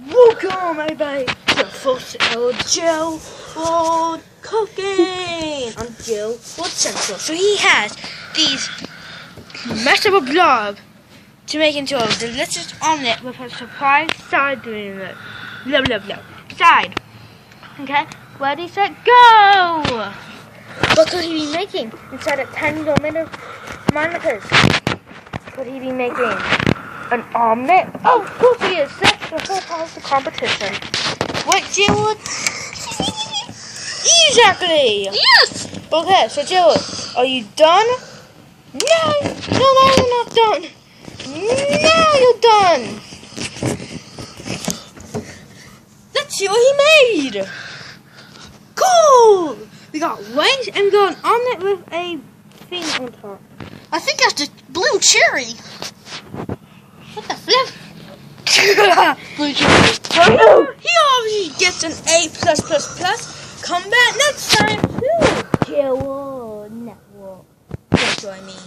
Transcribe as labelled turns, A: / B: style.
A: Welcome everybody to the first Gerald cooking on Gerald Central. So he has these mashed up a blob to make into a delicious omelet with a surprise side doing it. Blah blah blah. Side. Okay, ready, set, go! What could he be making inside of 10 monitors? Could he be making an omelet? Oh, of course he is. That's the whole part of the competition. What, Gerald? Exactly!
B: Yes!
A: Okay, so Gerald, are you done? No, you're not done. No, you're done. Let's see what he made. Cool! We got wings and we got an omelet with a thing on top.
B: I think that's the blue cherry. What the flip? Blue cherry.
A: He obviously gets an A+++. Come back next time too. Gerald Network. That's what I mean.